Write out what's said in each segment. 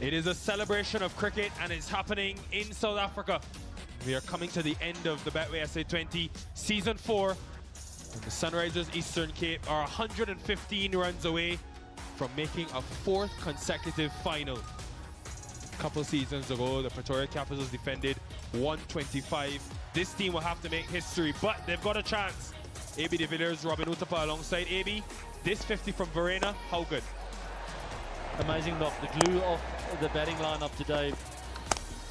It is a celebration of cricket and it's happening in South Africa. We are coming to the end of the Betway SA20 Season 4. And the Sunrisers Eastern Cape are 115 runs away from making a 4th consecutive final. A couple seasons ago, the Pretoria Capitals defended 125. This team will have to make history, but they've got a chance. AB de Villiers, Robin Uthappa alongside AB. This 50 from Verena, how good? Amazing knock, the glue of the batting lineup today.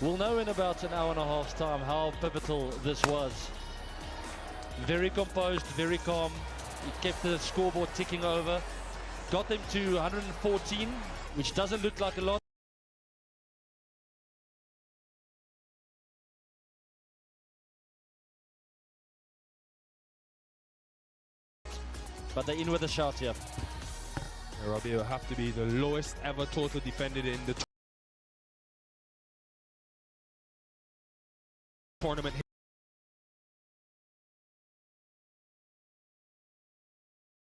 We'll know in about an hour and a half's time how pivotal this was. Very composed, very calm. He kept the scoreboard ticking over. Got them to 114, which doesn't look like a lot. But they're in with a shout here. Robbie will have to be the lowest ever total defended in the tournament.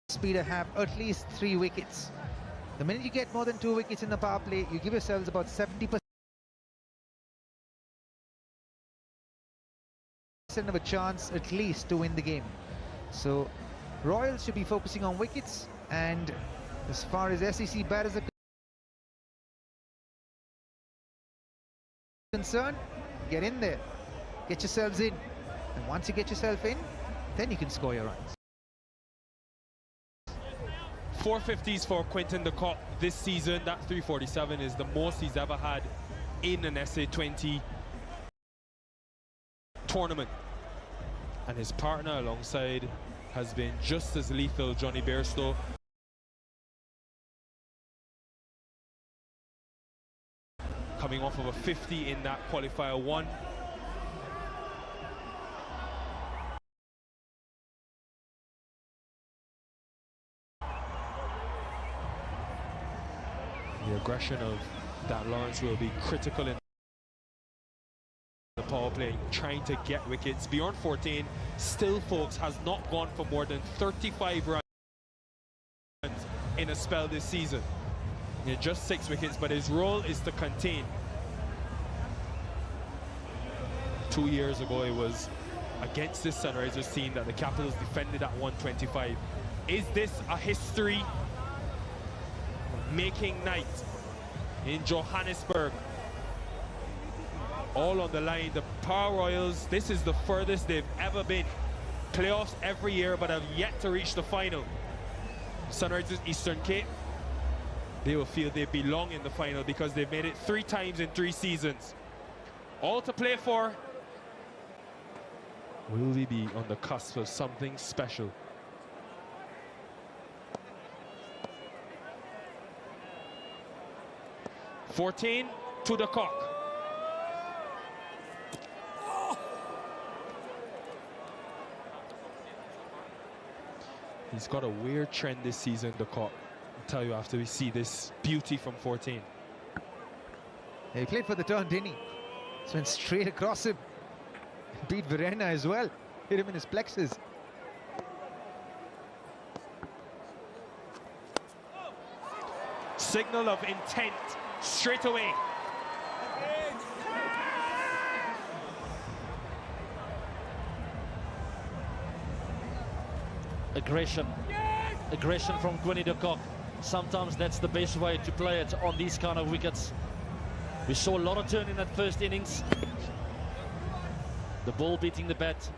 Speeder have at least 3 wickets. The minute you get more than 2 wickets in the power play, you give yourselves about 70% of a chance at least to win the game. So Royals should be focusing on wickets, and as far as SEC batters are concerned, get in there, get yourselves in, and once you get yourself in, then you can score your runs. 450s for Quinton de Kock this season. That 347 is the most he's ever had in an SA20 tournament. And his partner alongside has been just as lethal, Johnny Bairstow. Coming off of a 50 in that qualifier 1. The aggression of Dan Lawrence will be critical in the power play, trying to get wickets. Bjorn 14 still, folks, has not gone for more than 35 runs in a spell this season. Just 6 wickets, but his role is to contain. 2 years ago, it was against this Sunrisers team that the Capitals defended at 125. Is this a history making night in Johannesburg? All on the line. The Power Royals, this is the furthest they've ever been. Playoffs every year, but have yet to reach the final. Sunrisers Eastern Cape, they will feel they belong in the final because they've made it 3 times in 3 seasons. All to play for. Will we be on the cusp of something special? "14 to the Kock." He's got a weird trend this season, the Kock. I'll tell you after we see this beauty from 14. Yeah, he played for the turn, didn't he? Just went straight across him. Beat Verena as well. Hit him in his plexus. Signal of intent straight away. Aggression. Aggression from Quinny de Kock. Sometimes that's the best way to play it on these kind of wickets. We saw a lot of turn in that first innings. The ball beating the bat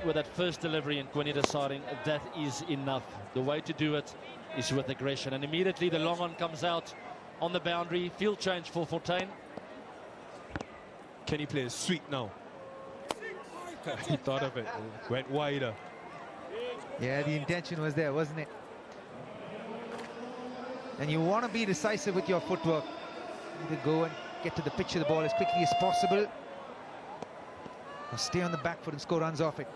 with that first delivery, and Quinny deciding that is enough. The way to do it is with aggression. And immediately the long on comes out on the boundary. Field change for 14. Can he play a sweep now? He thought of it. Went wider. Yeah, the intention was there, wasn't it? And you want to be decisive with your footwork. Either go and get to the pitch of the ball as quickly as possible, or stay on the back foot and score runs off it.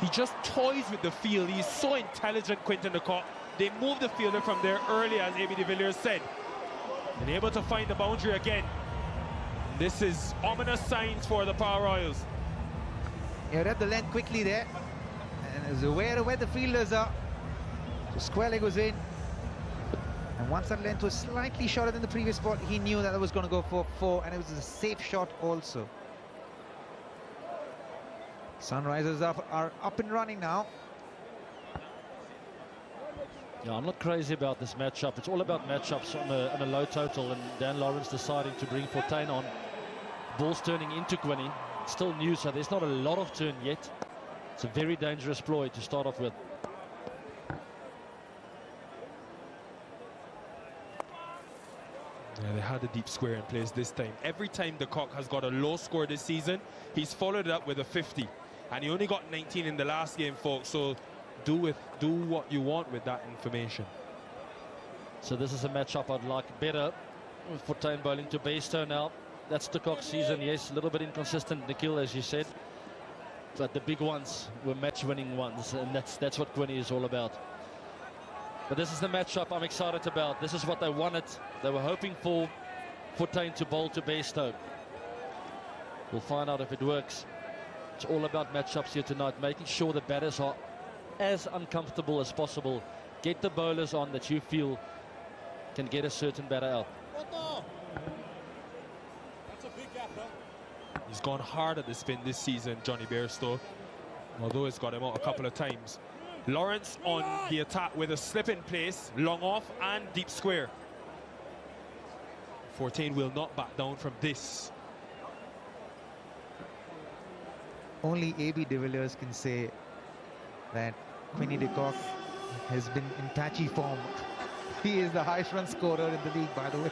He just toys with the field. He's so intelligent, Quinton de Kock. They moved the fielder from there early, as AB de Villiers said, and able to find the boundary again. This is ominous signs for the Power Royals. He read the length quickly there, and is aware of where the fielders are. So square leg was in. And once that length was slightly shorter than the previous ball, he knew that it was going to go for 4, and it was a safe shot also. Sunrisers are up and running now. Yeah, I'm not crazy about this matchup. It's all about matchups on a low total, and Dan Lawrence deciding to bring Fortuin on. Ball's turning into Quinny. It's still new, so there's not a lot of turn yet. It's a very dangerous ploy to start off with. Yeah, they had a deep square in place this time. Every time the Cock has got a low score this season, he's followed it up with a 50. And he only got 19 in the last game, folks, so do what you want with that information. So this is a matchup I'd like better. Fortuin bowling to Bairstow now. That's the Cock season, yes, a little bit inconsistent, Nikhil, as you said. But the big ones were match-winning ones, and that's what Quinny is all about. But this is the matchup I'm excited about. This is what they wanted. They were hoping for Fortuin to bowl to Bairstow. We'll find out if it works. It's all about matchups here tonight, making sure the batters are as uncomfortable as possible. Get the bowlers on that you feel can get a certain batter out. He's gone hard at the spin this season, Johnny Bairstow, although it's got him out a couple of times. Lawrence on the attack with a slip in place, long off and deep square. Fortuin will not back down from this. Only A.B. de Villiers can say that Quinny de Kock has been in patchy form. He is the highest run scorer in the league, by the way.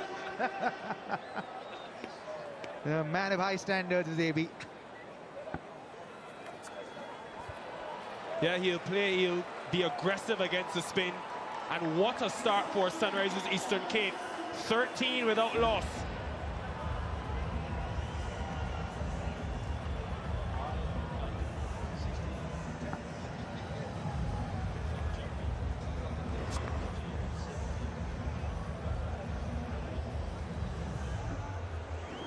The man of high standards is A.B. Yeah, he'll be aggressive against the spin. And what a start for Sunrisers Eastern Cape. 13 without loss.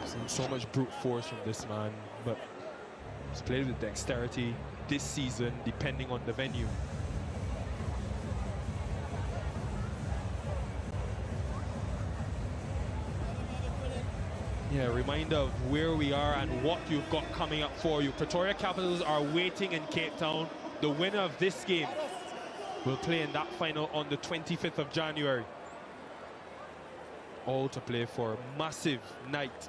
Seen so much brute force from this man, but he's played with dexterity this season, depending on the venue. Yeah, reminder of where we are and what you've got coming up for you. Pretoria Capitals are waiting in Cape Town. The winner of this game will play in that final on the 25th of January. All to play for a massive night.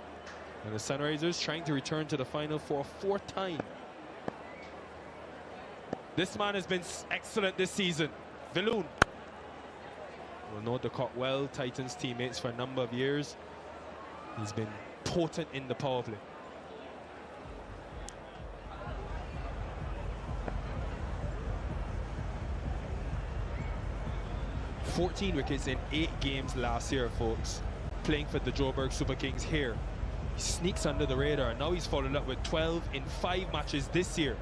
And the Sunrisers trying to return to the final for a 4th time. This man has been excellent this season. Villoon will know the Cock well, Titans teammates for a number of years. He's been potent in the power play. "14 wickets in 8 games last year, folks. Playing for the Joburg Super Kings here. He sneaks under the radar. Now he's followed up with 12 in 5 matches this year.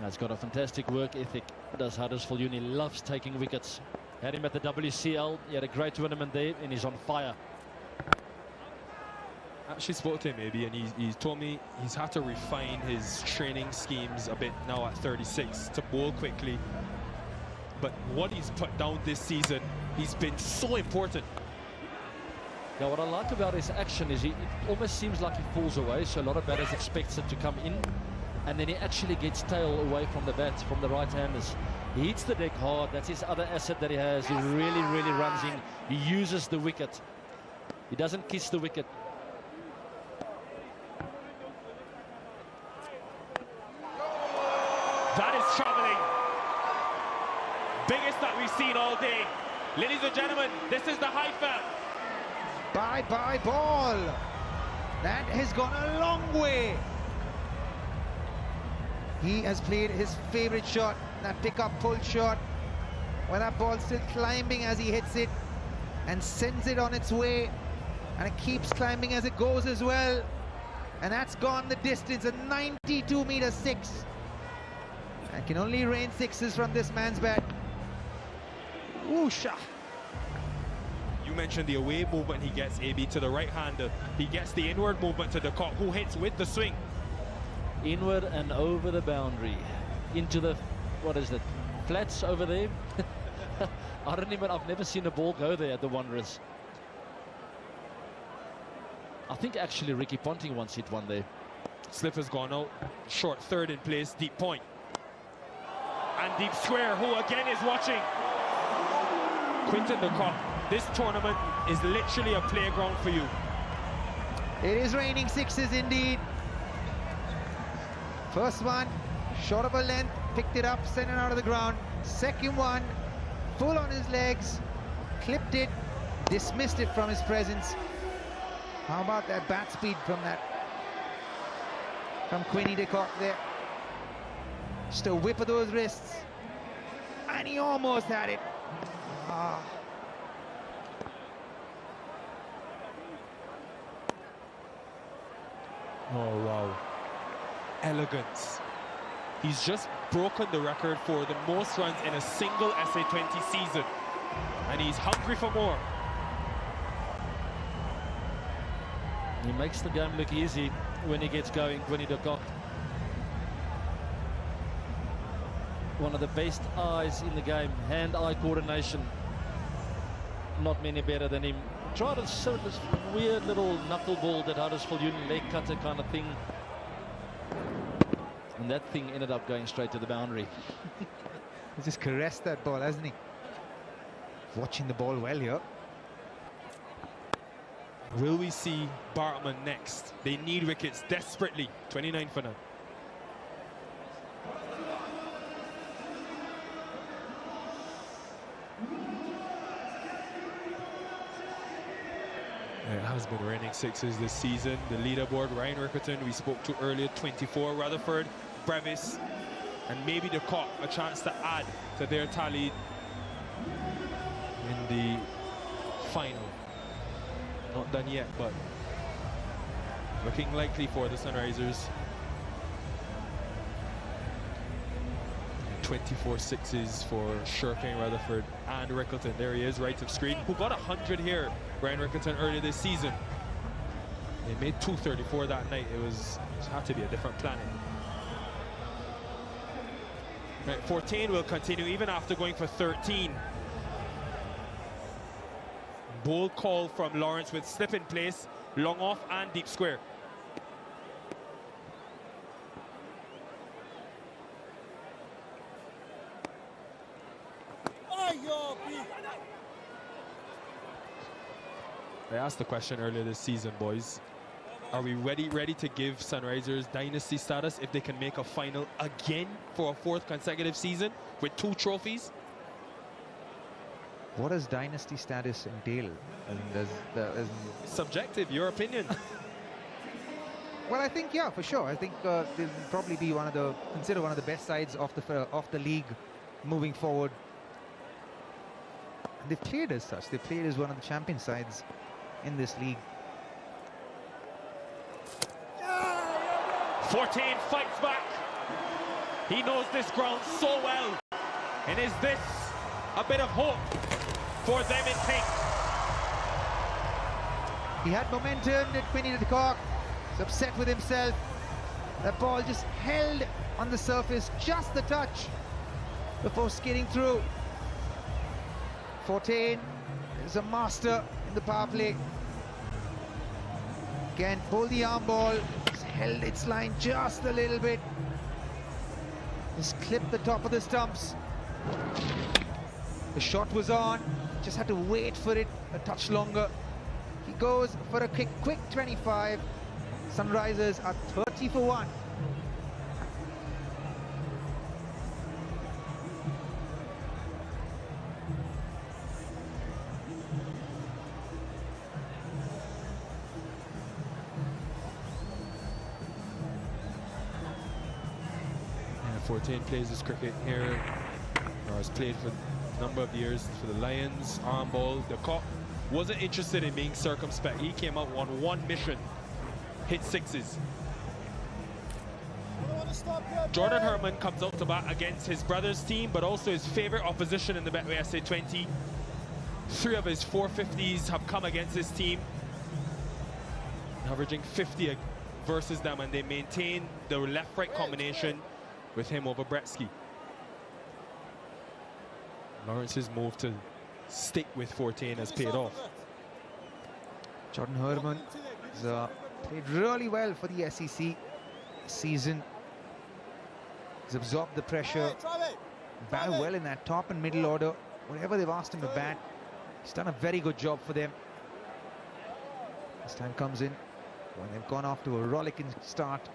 He's got a fantastic work ethic, does Huddersfield Uni, loves taking wickets. Had him at the WCL, he had a great tournament there, and he's on fire. I actually spoke to him maybe, and he's told me he's had to refine his training schemes a bit now at 36 to bowl quickly. But what he's put down this season, he's been so important. Now, what I like about his action is it almost seems like he falls away, so a lot of batters expect it to come in, and then he actually gets tail away from the bat, from the right-handers. He hits the deck hard. That's his other asset that he has. He really, really runs in. He uses the wicket. He doesn't kiss the wicket. That is traveling. Biggest that we've seen all day. Ladies and gentlemen, this is the Haifa. Bye-bye ball. That has gone a long way. He has played his favorite shot, that pick-up pull shot, where that ball's still climbing as he hits it and sends it on its way, and it keeps climbing as it goes as well, and that's gone the distance, a 92 meter 6. I can only rain 6s from this man's bat. Woosha! You mentioned the away movement he gets, AB, to the right-hander. He gets the inward movement to the Cock, who hits with the swing. Inward and over the boundary, into the, what is it, flats over there. I've never seen a ball go there at the Wanderers. I think actually Ricky Ponting once hit one there. Slip has gone out, short third in place, deep point. And deep square, who again is watching. Quinton de Kock, this tournament is literally a playground for you. It is raining sixes indeed. First one, short of a length, picked it up, sent it out of the ground. Second one, full on his legs, clipped it, dismissed it from his presence. How about that bat speed from Quinny de Kock there? Just a whip of those wrists. And he almost had it. Ah. Oh, wow. Elegance. He's just broken the record for the most runs in a single SA20 season. And he's hungry for more. He makes the game look easy when he gets going, Quinny de Kock. One of the best eyes in the game, hand-eye coordination. Not many better than him. Tried this weird little knuckleball that Huddersfield Union leg cutter kind of thing. And that thing ended up going straight to the boundary. He just caressed that ball, hasn't he? Watching the ball well here. Will we see Bartman next? They need wickets desperately. 29 for none. It has been raining sixes this season. The leaderboard, Ryan Rickerton, we spoke to earlier, 24. Rutherford, Brevis, and maybe de Kock, a chance to add to their tally in the final. Not done yet, but looking likely for the Sunrisers. 24 sixes for Sherping, Rutherford, and Rickerton. There he is, right of screen, who got 100 here, Ryan Rickerton, earlier this season. They made 234 that night. It had to be a different planet. Right, 14 will continue even after going for 13. Bold call from Lawrence with slip in place, long off and deep square. I asked the question earlier this season, boys. Are we ready to give Sunrisers dynasty status if they can make a final again for a fourth consecutive season with 2 trophies? What does dynasty status entail? Subjective, your opinion. Well, I think, yeah, for sure. I think they'll probably be considered one of the best sides of the league moving forward. And they've played as such. They've played as one of the champion sides in this league. 14 fights back. He knows this ground so well. And is this a bit of hope for them in pink? He had momentum, did Quinny de Kock. He's upset with himself. That ball just held on the surface just a touch before skidding through. 14 is a master in the power play. Again, pulled the arm ball, just held its line just a little bit. Just clipped the top of the stumps. The shot was on, just had to wait for it a touch longer. He goes for a quick 25. Sunrisers are 30 for 1. Yeah, 14 plays this cricket here, or has played for a number of years for the Lions. Arm ball. De Kock wasn't interested in being circumspect. He came out on one mission. Hit sixes. Jordan Herman comes out to bat against his brother's team, but also his favorite opposition in the Betway SA20. 3 of his 450s have come against this team, averaging 50 versus them, and they maintain the left-right combination with him over Bretsky. Lawrence's move to stick with 14 has paid off. Jordan Herman has played really well for the SEC season. He's absorbed the pressure, batted well in that top and middle order. Whatever they've asked him to bat, he's done a very good job for them. This time comes in when they've gone off to a rollicking start.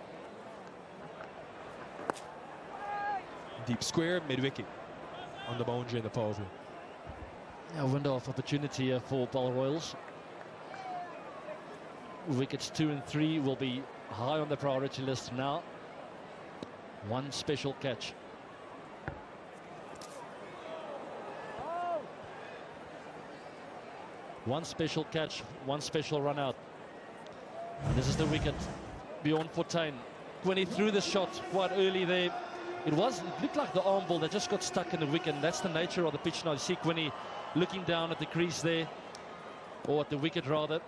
Deep square, mid-wicket, on the boundary in the power play. A window of opportunity here for Ball Royals. Wickets 2 and 3 will be high on the priority list now. One special catch. One special catch, one special run out. This is the wicket. Bjorn Fortuin. When he threw the shot quite early there, it looked like the arm ball that just got stuck in the wicket. And that's the nature of the pitch now. You see Quinny looking down at the crease there, or at the wicket rather.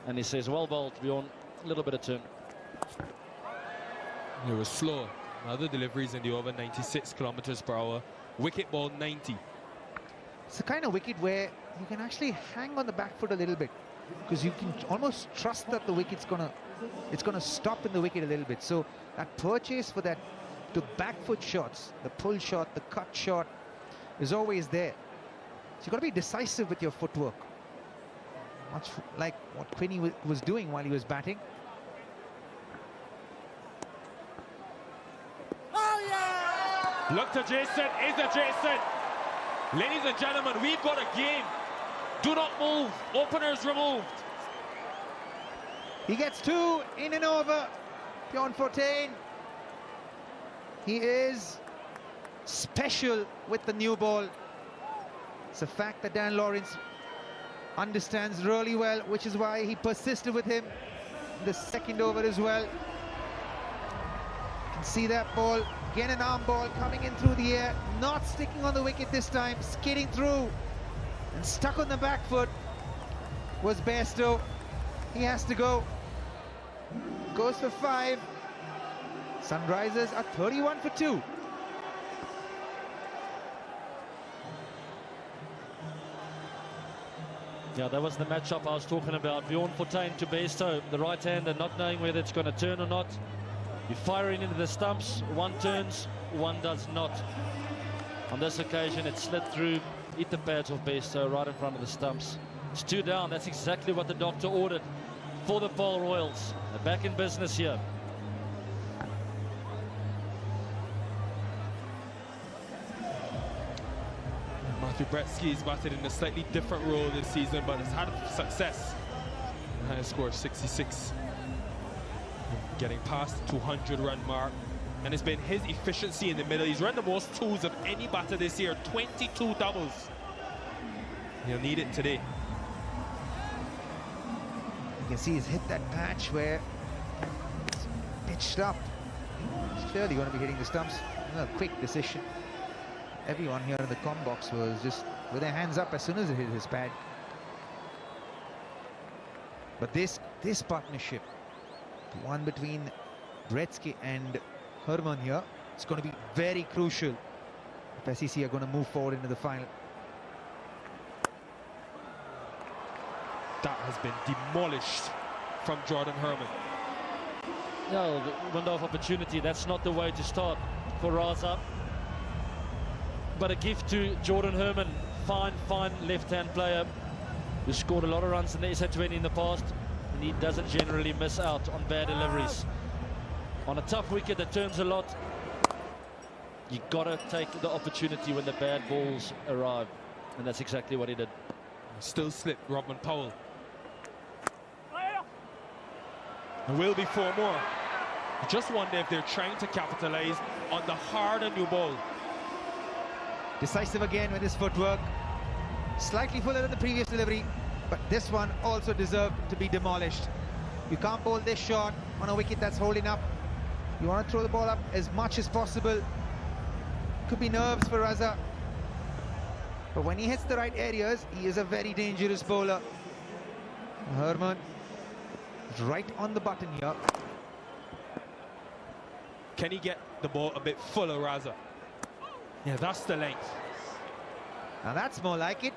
And he says, well bowled, Bjorn, a little bit of turn. It was slow. Other deliveries in the over 96 kilometers per hour. Wicket ball 90. It's the kind of wicket where you can actually hang on the back foot a little bit, because you can almost trust that the wicket's gonna stop in the wicket a little bit. So that purchase for the back foot shots, the pull shot, the cut shot, is always there. So you've got to be decisive with your footwork, much like what Quinny was doing while he was batting. Oh yeah! Look to Jason, is it Jason? Ladies and gentlemen, we've got a game. Do not move, openers removed. He gets 2 in and over. Bjorn Fortuin. He is special with the new ball. It's a fact that Dan Lawrence understands really well, which is why he persisted with him in the second over as well. You can see that ball, again an arm ball coming in through the air, not sticking on the wicket this time, skidding through and stuck on the back foot was Bairstow. He has to go. Goes for 5. Sunrisers are 31 for 2. Yeah, that was the matchup I was talking about. Bjorn Fortuin to Bairstow, the right-hander, not knowing whether it's going to turn or not. You're firing into the stumps. One turns, one does not. On this occasion, it slid through, hit the pads of Bairstow right in front of the stumps. It's 2 down. That's exactly what the doctor ordered for the Ball Royals. They're back in business here. Matthew Bretsky's batted in a slightly different role this season, but has had success. The highest score of 66. Getting past the 200-run mark. And it's been his efficiency in the middle. He's run the most twos of any batter this year, 22 doubles. He'll need it today. You can see he's hit that patch where it's pitched up. He's clearly going to be hitting the stumps. A quick decision. Everyone here in the comm box was just with their hands up as soon as it hit his pad. But this partnership, the one between Bretsky and Herman here, it's going to be very crucial if SEC are going to move forward into the final. That has been demolished from Jordan Herman. No, the window of opportunity, that's not the way to start for Raza. But a gift to Jordan Herman, fine left-hand player who scored a lot of runs in the SA20 in the past, and he doesn't generally miss out on bad deliveries. On a tough wicket that turns a lot, you gotta take the opportunity when the bad balls arrive, and that's exactly what he did. Still slipped Robin Powell. There will be 4 more. I just wonder if they're trying to capitalize on the harder new ball. Decisive again with his footwork. Slightly fuller than the previous delivery, but this one also deserved to be demolished. You can't bowl this shot on a wicket that's holding up. You want to throw the ball up as much as possible. Could be nerves for Raza. But when he hits the right areas, he is a very dangerous bowler. Herman is right on the button here. Can he get the ball a bit fuller, Raza? Yeah, that's the length. Now that's more like it.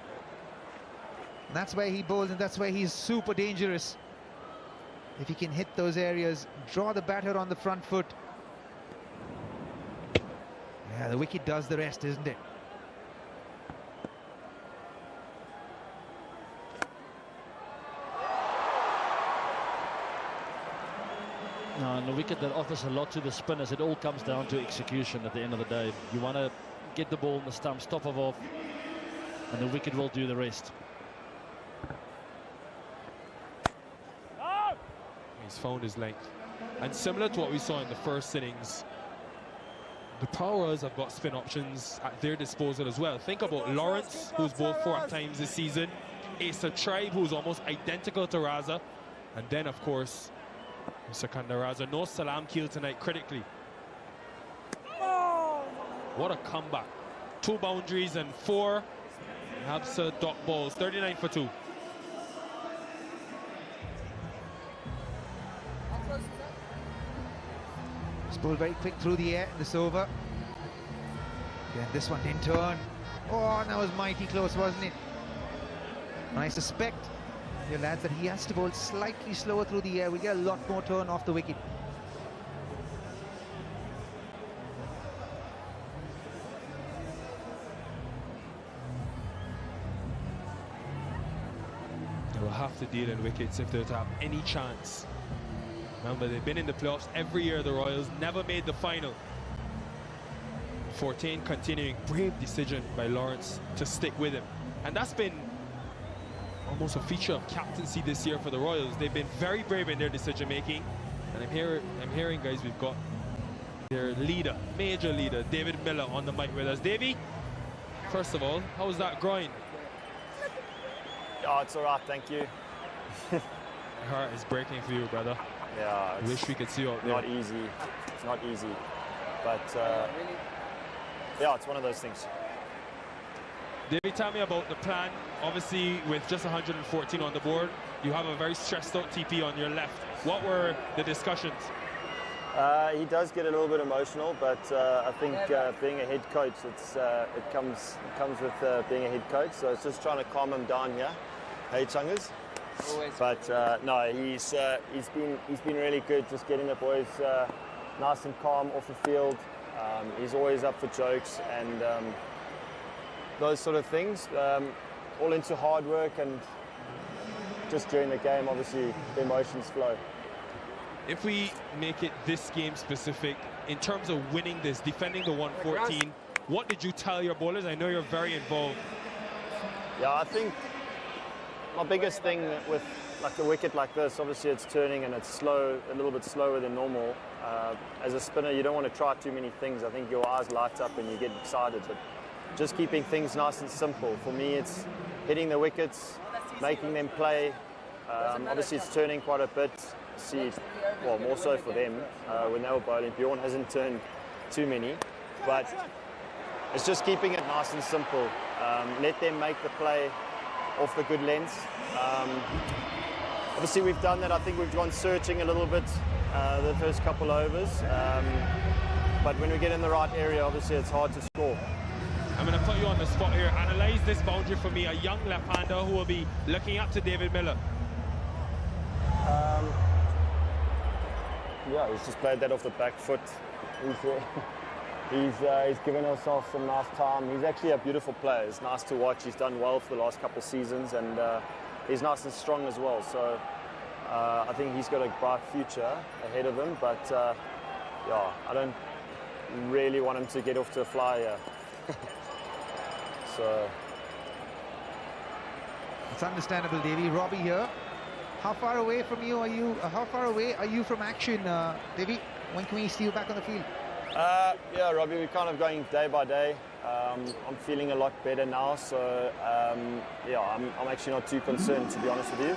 And that's where he bowls, and that's where he's super dangerous. If he can hit those areas, draw the batter on the front foot. Yeah, the wicket does the rest, isn't it? No, and the wicket that offers a lot to the spinners. It all comes down to execution at the end of the day. You want to get the ball in the stump, stop it off, and the wicket will do the rest. He's found his length. And similar to what we saw in the first innings, the Powers have got spin options at their disposal as well. Think about Lawrence, who's bowled 4 times this season, Asa Tribe, who's almost identical to Raza, and then, of course, Mr. Raza. No Salam Keel tonight critically. What a comeback. 2 boundaries and 4 Habsa dot balls. 39 for 2. It's bowled very quick through the air in this over. Yeah, this one didn't turn. Oh, that was mighty close, wasn't it? And I suspect, dear lads, that he has to bowl slightly slower through the air. We get a lot more turn off the wicket. They will have to deal in wickets if they're to have any chance. Remember, they've been in the playoffs every year, the Royals, never made the final. 14 continuing. Brave decision by Lawrence to stick with him. And that's been almost a feature of captaincy this year for the Royals. They've been very brave in their decision making. And I'm hearing, guys, we've got their leader, major leader, David Miller, on the mic with us. Davey, first of all, how's that groin? Oh, it's all right, thank you. My heart is breaking for you, brother. Yeah, I wish we could see you out there. not easy. It's not easy, but yeah, it's one of those things. David, tell me about the plan. Obviously, with just 114 on the board, you have a very stressed out TP on your left. What were the discussions? He does get a little bit emotional, but I think being a head coach, it comes with being a head coach. So it's just trying to calm him down here. Hey, Chungas. But no, he's been really good, just getting the boys nice and calm off the field. He's always up for jokes and those sort of things. All into hard work, and just during the game, obviously the emotions flow. If we make it this game specific, in terms of winning this, defending the 114, what did you tell your bowlers? I know you're very involved. Yeah, I think my biggest thing with like a wicket like this, obviously it's turning and it's slow, a little bit slower than normal. As a spinner, you don't want to try too many things. I think your eyes light up and you get excited. But just keeping things nice and simple. For me, it's hitting the wickets, making them play. Obviously, it's turning quite a bit. See, well, more so for them when they were bowling. Bjorn hasn't turned too many, but it's just keeping it nice and simple. Let them make the play off the good lengths. Obviously, we've done that. I think we've gone searching a little bit the first couple overs, but when we get in the right area, obviously it's hard to score. I'm going to put you on the spot here. Analyze this boundary for me. A young left-hander who will be looking up to David Miller. Yeah, he's just played that off the back foot. He's given himself some nice time. He's actually a beautiful player. It's nice to watch. He's done well for the last couple of seasons, and he's nice and strong as well. So I think he's got a bright future ahead of him. But yeah, I don't really want him to get off to a flyer. So it's understandable, Davey. Robbie here. How far away from you are you? How far away are you from action, Davey? When can we see you back on the field? Yeah, Robbie, we're kind of going day by day. I'm feeling a lot better now, so yeah, I'm actually not too concerned, to be honest with you.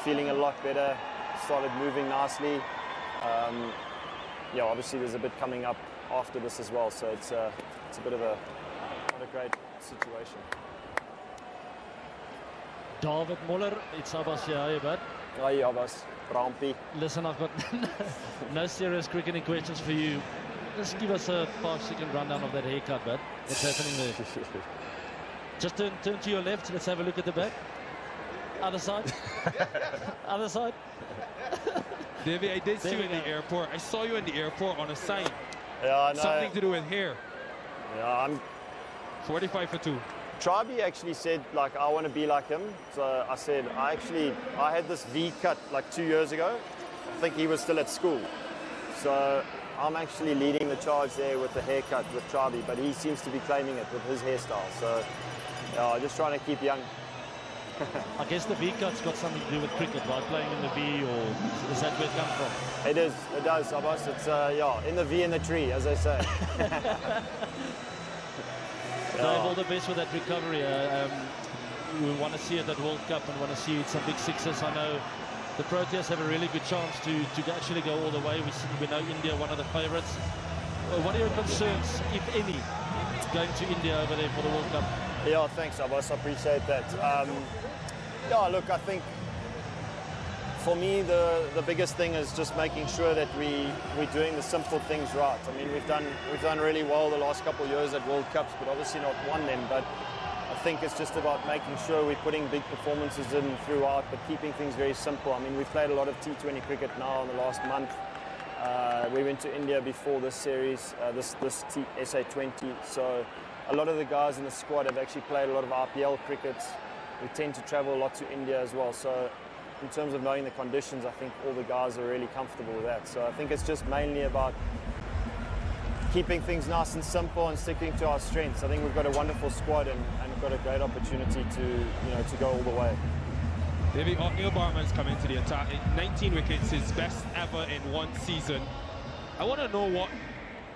Feeling a lot better. Started moving nicely. Yeah, obviously there's a bit coming up after this as well, so it's a bit of a not a great situation. David Muller, it's Abbas here, bud. Hi, Abbas. Brampie. Listen, I've got no serious cricketing questions for you. Just give us a 5-second rundown of that haircut, bud. What's happening there? Just turn to your left. Let's have a look at the back. Other side. Other side. Davey, I did see you in the airport. I saw you in the airport on a sign. Yeah, I know. Something to do with hair. Yeah, I'm 45 for 2. Trabi actually said, like, I want to be like him. So I said, I had this V cut like 2 years ago. I think he was still at school. So I'm actually leading the charge there with the haircut with Trabi, but he seems to be claiming it with his hairstyle. So yeah, just trying to keep young. I guess the V cut's got something to do with cricket, right? Playing in the V, or is that where it comes from? It is, it does, Abbas. It's, yeah, in the V in the tree, as they say. Dave, all the best with that recovery. We want to see it at World Cup and want to see some big sixes. I know the Proteas have a really good chance to actually go all the way. We know India, one of the favourites. What are your concerns, if any, going to India over there for the World Cup? Yeah, thanks, Abbas. I appreciate that. Yeah, look, I think for me the biggest thing is just making sure that we're doing the simple things right. I mean, we've done really well the last couple of years at World Cups, but obviously not won them. But I think it's just about making sure we're putting big performances in throughout, but keeping things very simple. I mean, we've played a lot of T20 cricket now in the last month. We went to India before this series, this SA20. So a lot of the guys in the squad have actually played a lot of RPL cricket. We tend to travel a lot to India as well. So in terms of knowing the conditions, I think all the guys are really comfortable with that. So I think it's just mainly about keeping things nice and simple and sticking to our strengths. I think we've got a wonderful squad and we've got a great opportunity to go all the way. David, Neil Bartman's come into the attack. 19 wickets, his best ever in one season. I want to know what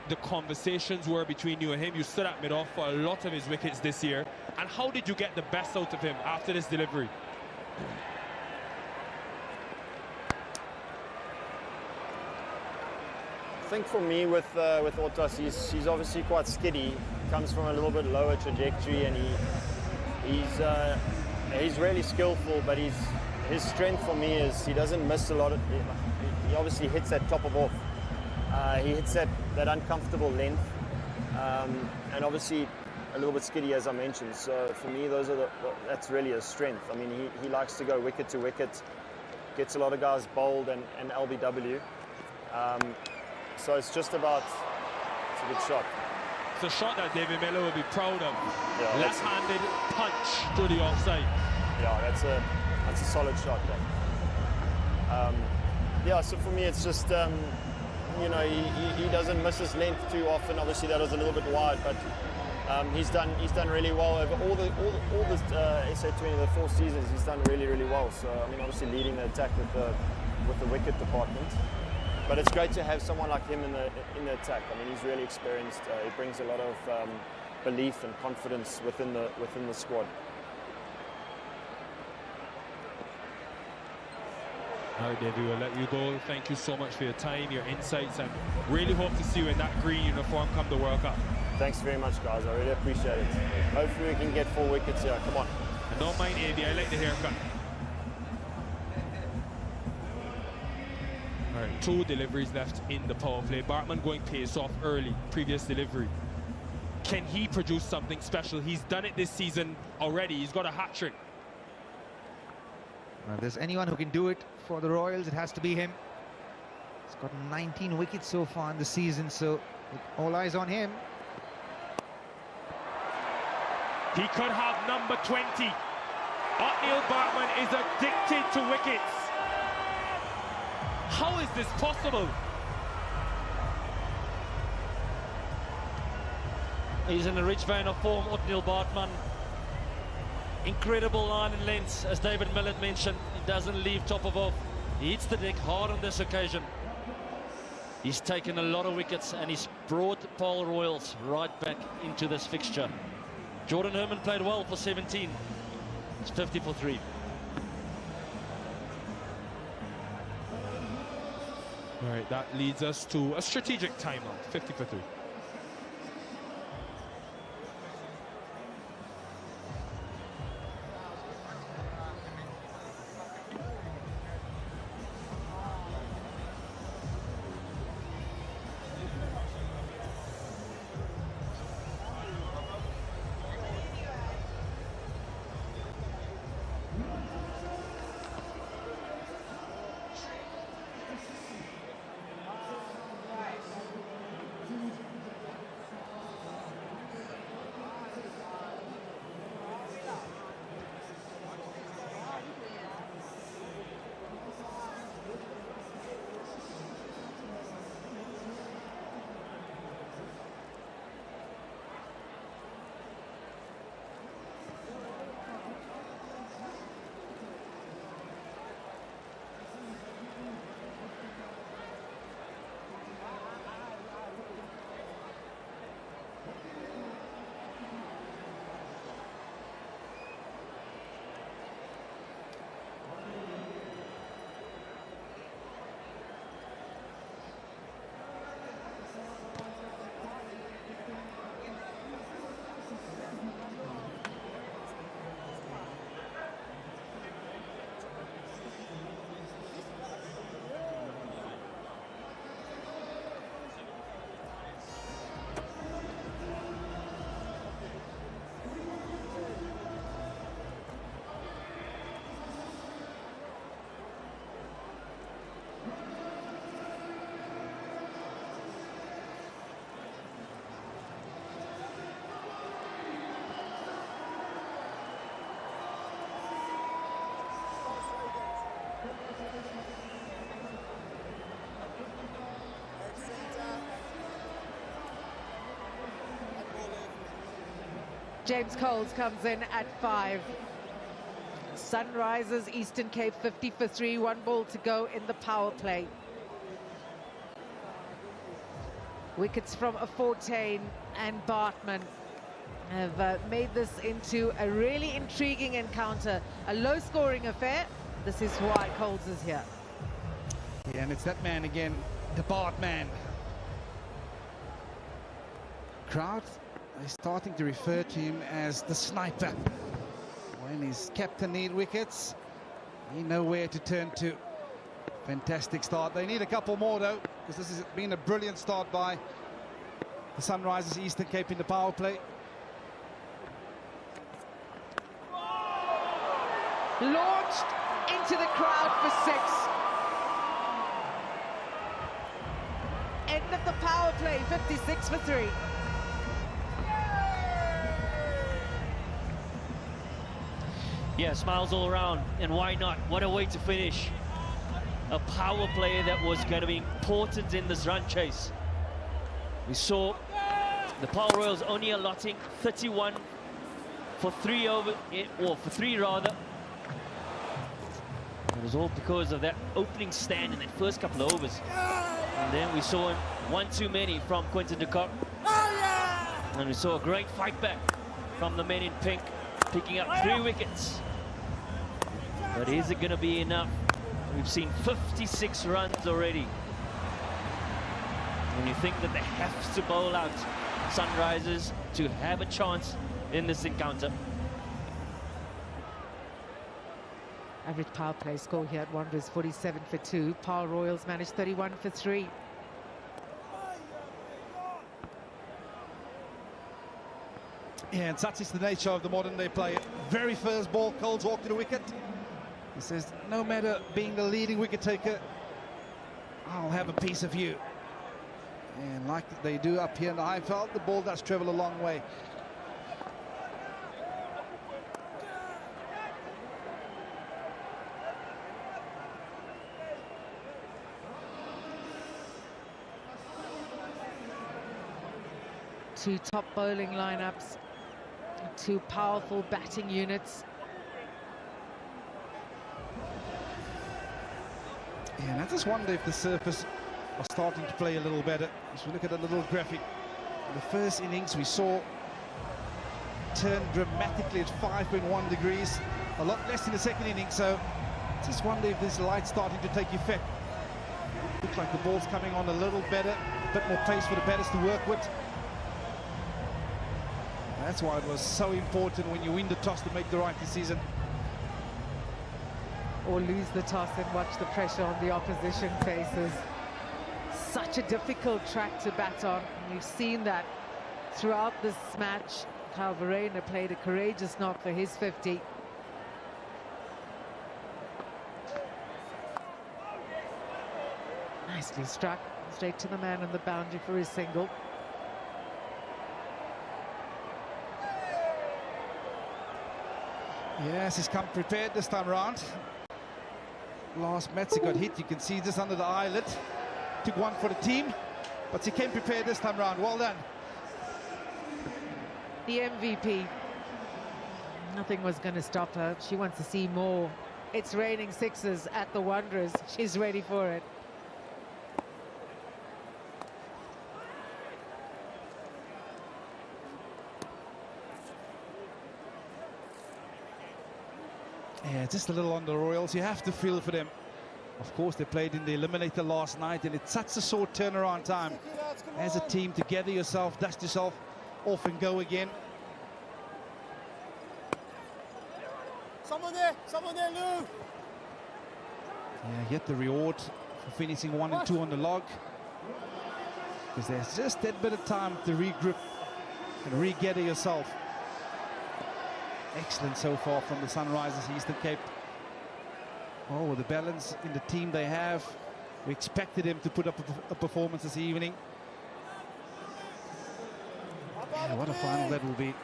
the conversations were between you and him. You stood at mid-off for a lot of his wickets this year. And how did you get the best out of him after this delivery? I think for me with Otas, he's obviously quite skiddy. Comes from a little bit lower trajectory, and he's really skillful. But his strength for me is he doesn't miss a lot of. He obviously hits that top of off. He hits that uncomfortable length, and obviously a little bit skiddy, as I mentioned. So for me, that's really his strength. I mean, he likes to go wicket to wicket, gets a lot of guys bowled and LBW. So it's just about, it's a good shot. It's a shot that David Miller will be proud of. Yeah, left-handed punch to the offside. Yeah, that's a solid shot there. Yeah, so for me it's just, you know, he doesn't miss his length too often. Obviously that was a little bit wide, but he's done really well over all the SA20, the 4 seasons. He's done really well. So I mean, obviously leading the attack with the wicket department. But it's great to have someone like him in the attack. I mean, he's really experienced. He brings a lot of belief and confidence within the squad. All right, David, we'll let you go. Thank you so much for your time, your insights, and really hope to see you in that green uniform come the World Cup. Thanks very much, guys. I really appreciate it. Hopefully we can get 4 wickets here. Come on. And don't mind AB, I like the haircut. All right, 2 deliveries left in the power play. Bartman going pace off early, previous delivery. Can he produce something special? He's done it this season already. He's got a hat-trick. Well, if there's anyone who can do it for the Royals, it has to be him. He's got 19 wickets so far in the season, so all eyes on him. He could have number 20. Neil Bartman is addicted to wickets. How is this possible? He's in a rich vein of form, Neil Bartman. Incredible line and lengths, as David Millett mentioned. He doesn't leave top of off. He hits the deck hard on this occasion. He's taken a lot of wickets and he's brought Paul Royals right back into this fixture. Jordan Herman played well for 17. It's 50 for 3. All right, that leads us to a strategic timeout, 50 for 3. James Coles comes in at 5. Sunrisers Eastern Cape 50 for 3, 1 ball to go in the power play. Wickets from Fortain and Bartman have made this into a really intriguing encounter, a low-scoring affair. This is why Coles is here. Yeah, and it's that man again, the Bartman. Crowd is starting to refer to him as the sniper. When his captain need wickets, he know where to turn to. Fantastic start. They need a couple more though, because this has been a brilliant start by the Sunrisers Eastern Cape in the power play. Launched into the crowd for 6. End of the power play, 56 for 3. Yeah, smiles all around, and why not? What a way to finish. A power play that was going to be important in this run chase. We saw the Paarl Royals only allotting 31 for 3 over, or for 3 rather. It was all because of that opening stand in that first couple of overs. And then we saw 1 too many from Quinton de Kock. And we saw a great fight back from the men in pink, picking up 3 wickets. But is it going to be enough? We've seen 56 runs already. When you think that they have to bowl out Sunrisers to have a chance in this encounter. Average power play score here at Wanderers 47 for 2. Paarl Royals managed 31 for 3. Yeah, and such is the nature of the modern day player. Very first ball, Coles walked to the wicket. He says, no matter being the leading wicket taker, I'll have a piece of you. And like they do up here in the Highveld, the ball does travel a long way. Two top bowling lineups, 2 powerful batting units. Yeah, and I just wonder if the surface are starting to play a little better. As we look at a little graphic, in the first innings we saw turn dramatically at 5.1 degrees, a lot less in the second innings, so just wonder if this light's starting to take effect. Looks like the ball's coming on a little better, a bit more pace for the batters to work with. That's why it was so important when you win the toss to make the right decision. Or lose the toss and watch the pressure on the opposition faces. Such a difficult track to bat on. We've seen that throughout this match. Kyle Verreynne played a courageous knock for his 50. Nicely struck, straight to the man on the boundary for his single. Yes, he's come prepared this time around. Last match he got hit, you can see just under the eyelid. Took one for the team, but he came prepared this time around. Well done. The MVP. Nothing was going to stop her. She wants to see more. It's raining 6s at the Wanderers. She's ready for it. Yeah, just a little on the Royals. You have to feel for them. Of course, they played in the Eliminator last night, and it's such a short turnaround time. As a team, to gather yourself, dust yourself off and go again. Someone there, Lou. Yeah, get the reward for finishing 1 and 2 on the log. Because there's just that bit of time to regroup and regather yourself. Excellent so far from the Sunrisers Eastern Cape. Oh, with the balance in the team they have, we expected him to put up a performance this evening. Yeah, what a final that will be.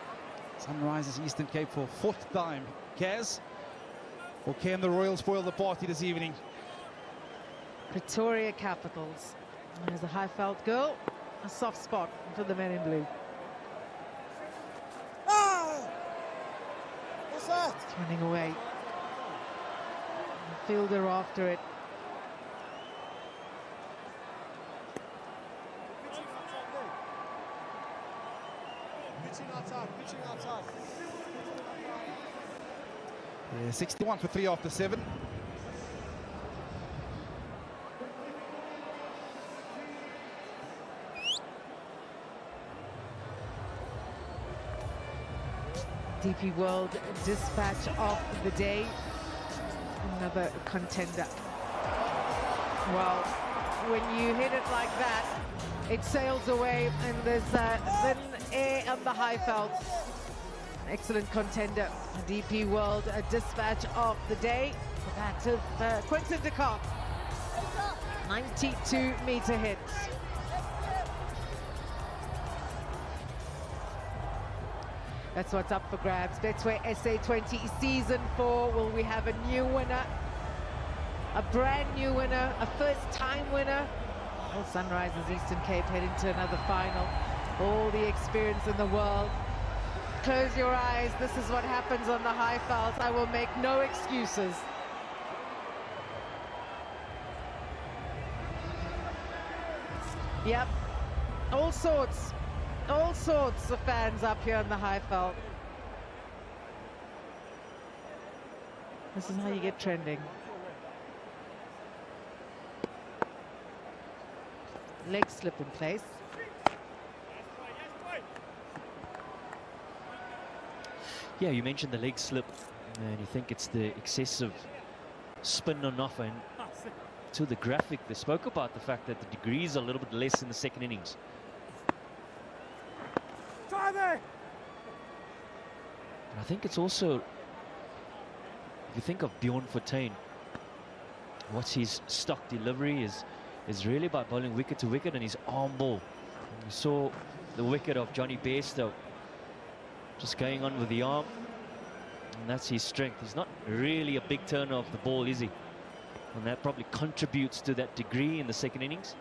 Sunrisers Eastern Cape for 4th time. Kaz, or can the Royals spoil the party this evening? Pretoria Capitals. There's a Highveld goal, a soft spot for the men in blue. Set. It's running away. The fielder after it. Pitching outside, pitching outside. Yeah, 61 for 3 after 7. DP World dispatch of the day. Another contender. Well, when you hit it like that, it sails away and there's thin air on the high felt. Excellent contender. DP World dispatch of the day. That of Quinton de Kock. 92-meter hit. That's what's up for grabs. Betway SA20 Season 4. Will we have a new winner? A brand new winner? A first-time winner? Well, Sunrisers Eastern Cape heading to another final. All the experience in the world. Close your eyes. This is what happens on the high felt. I will make no excuses. Yep. All sorts of fans up here on the high felt. This is how you get trending. Leg slip in place. Yeah, you mentioned the leg slip, and you think it's the excessive spin on offer. And to the graphic, they spoke about the fact that the degrees are a little bit less in the second innings. Try And I think it's also, if you think of Bjorn Fortuin, what's his stock delivery is really about bowling wicket to wicket and his arm ball. And we saw the wicket of Johnny Bairstow just going on with the arm, and that's his strength. He's not really a big turner of the ball, is he? And that probably contributes to that degree in the second innings.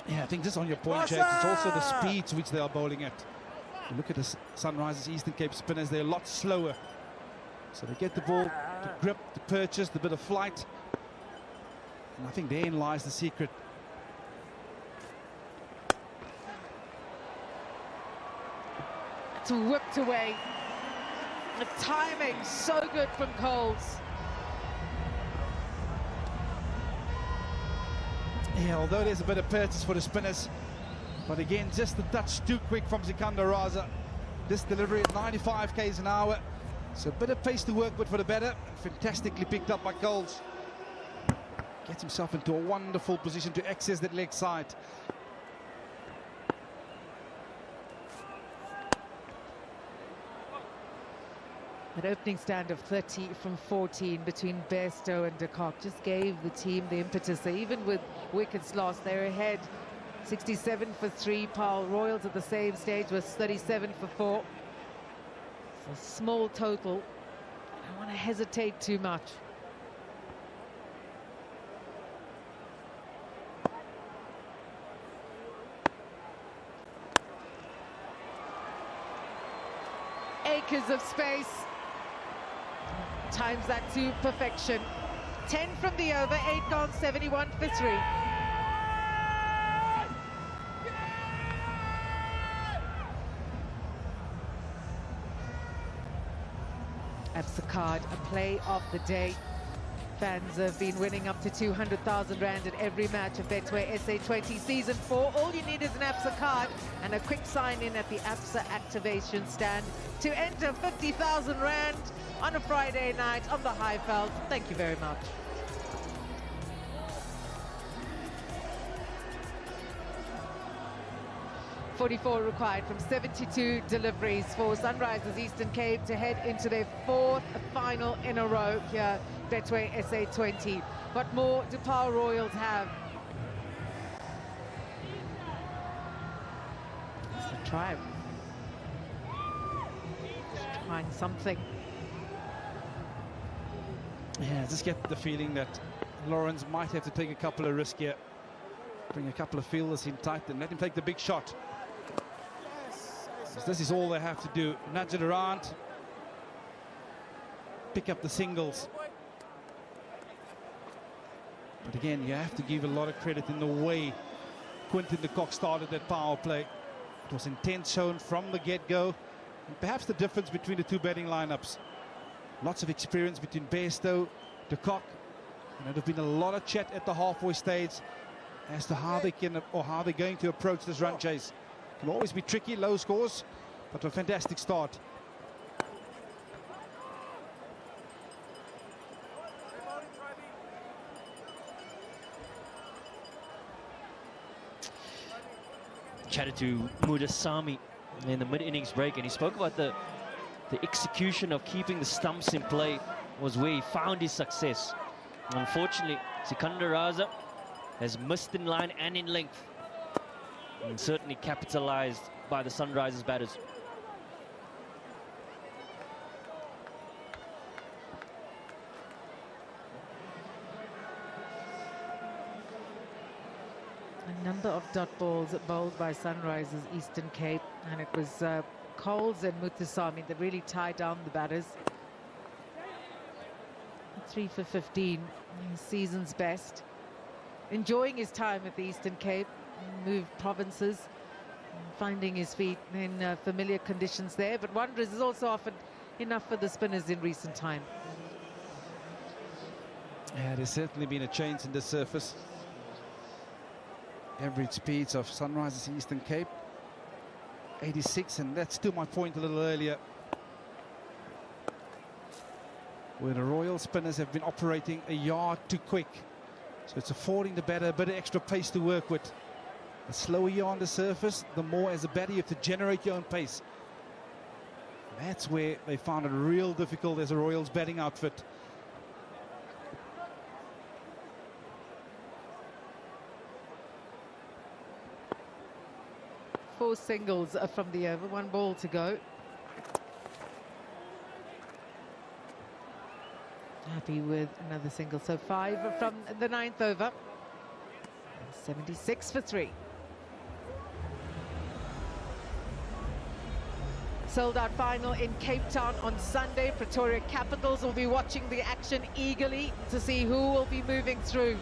Yeah, I think just on your point, James, it's also the speed to which they are bowling at. You look at the Sunrisers Eastern Cape spinners, they're a lot slower. So they get the ball, the grip, the purchase, the bit of flight. And I think therein lies the secret. It's whipped away. The timing so good from Coles. Yeah, although there's a bit of purchase for the spinners, but again, just a touch too quick from Sikandar Raza. This delivery at 95 k's an hour, so a bit of pace to work with for the batter. Fantastically picked up by Coles. Gets himself into a wonderful position to access that leg side. An opening stand of 30 from 14 between Bairstow and de Kock just gave the team the impetus. Even with wickets lost, they're ahead. 67 for 3. Paul Royals at the same stage was 37 for 4. It's a small total. I don't want to hesitate too much. Acres of space. Times that to perfection. 10 from the over, 8 gone, 71 for 3. Absakad, a play of the day. Fans have been winning up to 200,000 Rand at every match of Betway SA20 Season 4. All you need is an ABSA card and a quick sign-in at the ABSA activation stand to enter 50,000 Rand on a Friday night on the Highveld. Thank you very much. .44 required from 72 deliveries for Sunrisers Eastern Cape to head into their 4th final in a row here, Betway SA20. What more do Power Royals have? It's a try. Just trying something. Yeah, just get the feeling that Lawrence might have to take a couple of risks here. Bring a couple of fielders in tight and let him take the big shot. So this is all they have to do. Nudge it around. Pick up the singles. But again, you have to give a lot of credit in the way Quinton de Kock started that power play. It was intent shown from the get-go. And perhaps the difference between the two batting lineups. Lots of experience between Bairstow, de Kock. And there's been a lot of chat at the halfway stage as to how they can, or how they're going to approach this run chase. Can always be tricky, low scores, but a fantastic start. Chatted to Mudasami in the mid-innings break, and he spoke about the execution of keeping the stumps in play was where he found his success. Unfortunately, Sikandar Raza has missed in line and in length, and certainly capitalized by the Sunrisers batters. A number of dot balls bowled by Sunrisers Eastern Cape, and it was Coles and Muthusamy that really tied down the batters. 3 for 15, his season's best. Enjoying his time at the Eastern Cape, moved provinces, finding his feet in familiar conditions there, but Wanderers has also offered enough for the spinners in recent time. Yeah, there's certainly been a change in the surface. Average speeds of Sunrisers Eastern Cape 86, and that's to my point a little earlier, where the Royal spinners have been operating a yard too quick. So it's affording the batter a bit of extra pace to work with. The slower you are on the surface, the more as a batter you have to generate your own pace. That's where they found it real difficult as a Royals batting outfit. Four singles from the over, 1 ball to go. Happy with another single, so 5 from the 9th over. 76 for 3. Sold out final in Cape Town on Sunday. Pretoria Capitals will be watching the action eagerly to see who will be moving through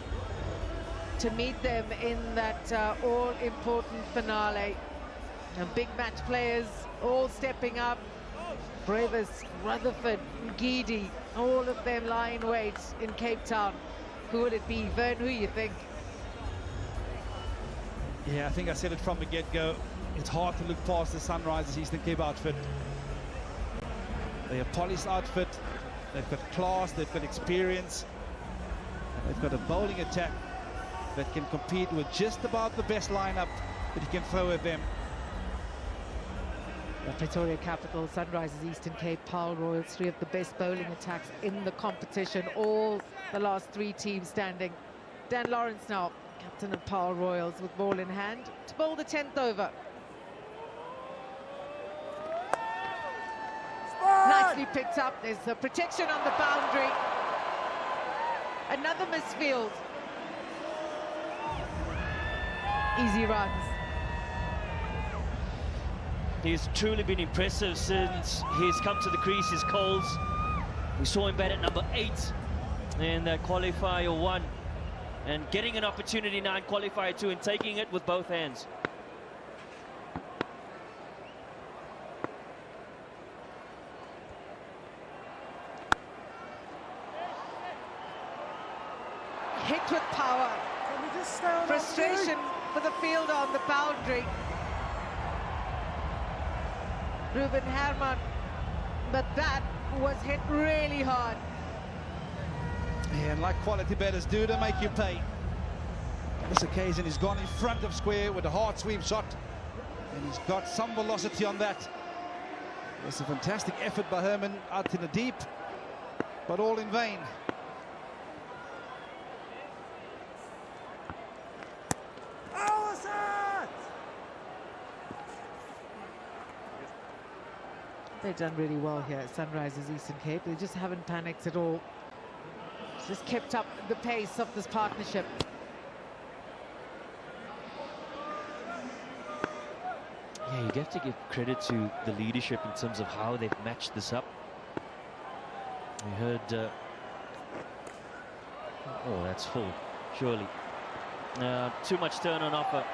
to meet them in that all-important finale. And big match players all stepping up. Brevis, Rutherford, Ngidi, all of them lie in wait in Cape Town. Who would it be? Vern, who you think? Yeah, I think I said it from the get-go. It's hard to look past the Sunrisers Eastern Cape outfit. They're a polished outfit. They've got class, they've got experience. And they've got a bowling attack that can compete with just about the best lineup that you can throw at them. The Pretoria Capitals, Sunrisers Eastern Cape, Paarl Royals, 3 of the best bowling attacks in the competition. All the last 3 teams standing. Dan Lawrence now, captain of Paarl Royals, with ball in hand to bowl the 10th over. Nicely picked up. There's a protection on the boundary. Another misfield. Easy runs. He's truly been impressive since he's come to the crease, Coles. We saw him bat at number 8 in qualifier 1, and getting an opportunity now in qualifier 2 and taking it with both hands. Hit with power. Frustration for the fielder on the boundary. Ruben Herman, but that was hit really hard. Yeah, and like quality batters do, they make you pay. On this occasion, he's gone in front of square with a hard sweep shot, and he's got some velocity on that. It's a fantastic effort by Herman out in the deep, but all in vain. They've done really well here at Sunrisers Eastern Cape. They just haven't panicked at all. Just kept up the pace of this partnership. Yeah, you you have to give credit to the leadership in terms of how they've matched this up. We heard... oh, that's full, surely. Too much turn on offer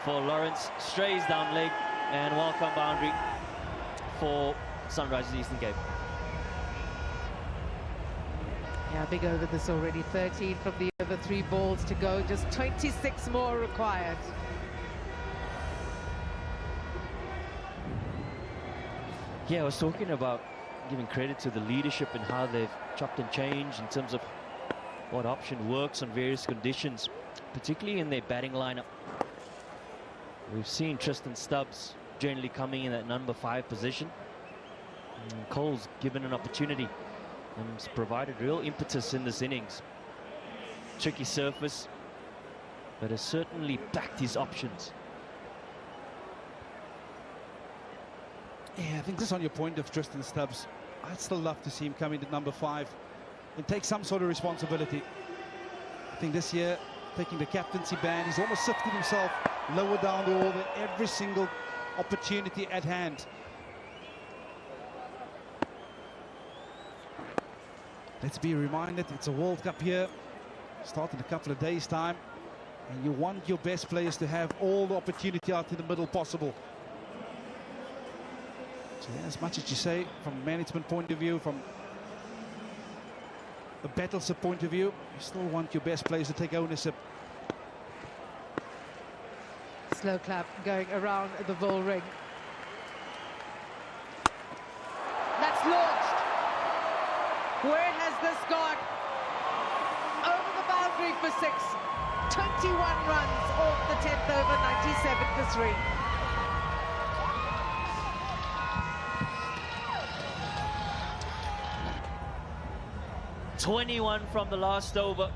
for Lawrence. Strays down leg and welcome boundary for Sunrisers Eastern Cape. Yeah, big over this already. 13 from the over 3 balls to go. Just 26 more required. Yeah, I was talking about giving credit to the leadership and how they've chopped and changed in terms of what option works on various conditions, particularly in their batting lineup. We've seen Tristan Stubbs generally coming in at number 5 position. And Cole's given an opportunity and has provided real impetus in this innings. Tricky surface, but has certainly backed his options. Yeah, I think just on your point of Tristan Stubbs, I'd still love to see him come into number 5 and take some sort of responsibility. I think this year, taking the captaincy ban, he's almost sifted himself lower down the order, every single opportunity at hand. Let's be reminded, it's a World Cup here, start in a couple of days' time, and you want your best players to have all the opportunity out in the middle possible. So yeah, as much as you say, from a management point of view, from a Battleship point of view, you still want your best players to take ownership. Slow clap going around the ball ring. That's launched. Where has this gone? Over the boundary for 6. 21 runs off the 10th over, 97 for 3. .21 from the last over.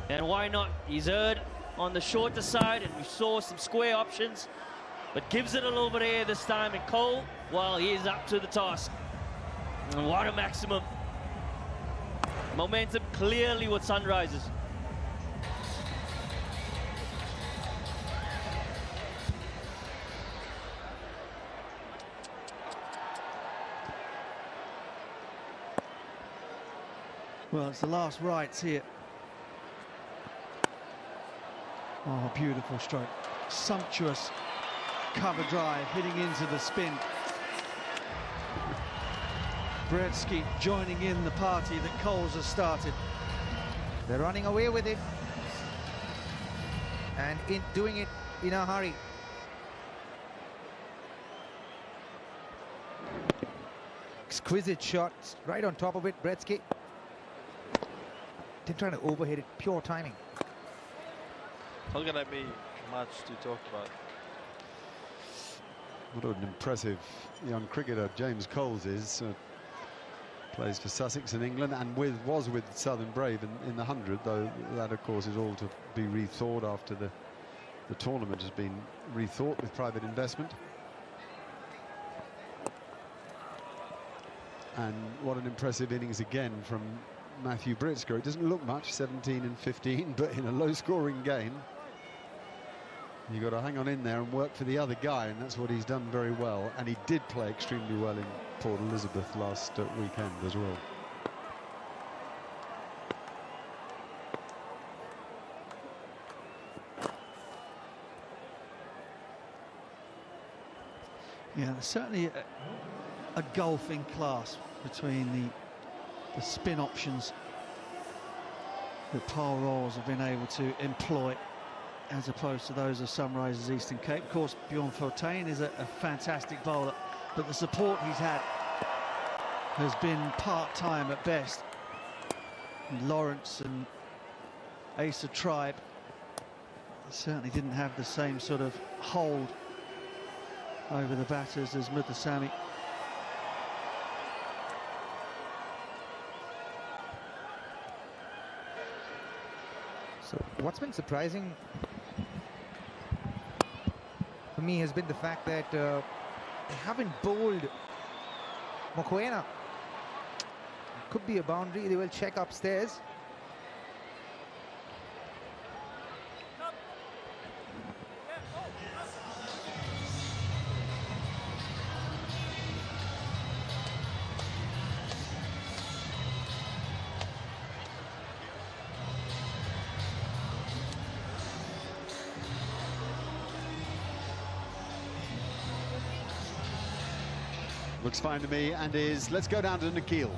And why not? He's heard on the shorter side, and we saw some square options, but gives it a little bit of air this time. And Cole, well, he is up to the task. And what a maximum. Momentum clearly with Sunrisers. Well, it's the last rights here. Oh, beautiful stroke. Sumptuous cover drive, hitting into the spin. Bretsky joining in the party that Coles has started. They're running away with it. And doing it in a hurry. Exquisite shot, right on top of it, Bretsky. Didn't try to overhit it, pure timing. Not gonna be much to talk about. What an impressive young cricketer James Coles is. Plays for Sussex in England and was with Southern Brave in the 100, though that of course is all to be rethought after the tournament has been rethought with private investment. And what an impressive innings again from Matthew Britsker. It doesn't look much, 17 and 15, but in a low-scoring game, you've got to hang on in there and work for the other guy, and that's what he's done very well. And he did play extremely well in Port Elizabeth last weekend as well. Yeah, there's certainly a gulf in class between the spin options that Paul Rolls have been able to employ as opposed to those of Sunrisers Eastern Cape. Of course, Bjorn Fortuyn is a fantastic bowler, but the support he's had has been part-time at best. And Lawrence and Asa Tribe certainly didn't have the same sort of hold over the batters as Muthusamy. So what's been surprising for me has been the fact that they haven't bowled Mokoena. Could be a boundary. They will check upstairs. Looks fine to me, and let's go down to Nikhil.